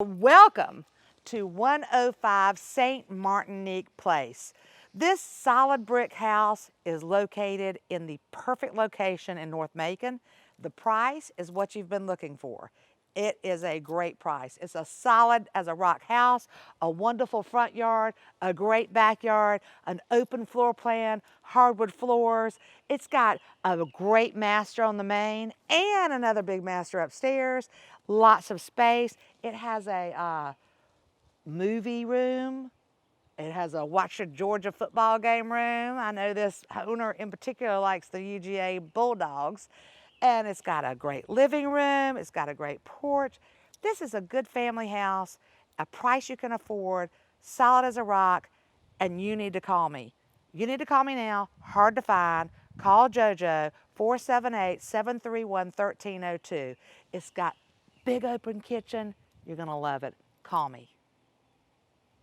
Welcome to 105 St. Martinique Place. This solid brick house is located in the perfect location in North Macon. The price is what you've been looking for. It is a great price. It's a solid as a rock house, a wonderful front yard, a great backyard, an open floor plan, hardwood floors. It's got a great master on the main and another big master upstairs, lots of space. It has a movie room. It has a watch a Georgia football game room. I know this owner in particular likes the UGA Bulldogs. And it's got a great living room. It's got a great porch. This is a good family house, a price you can afford, solid as a rock, and you need to call me. You need to call me now, hard to find. Call JoJo, 478-731-1302. It's got big open kitchen. You're gonna love it. Call me.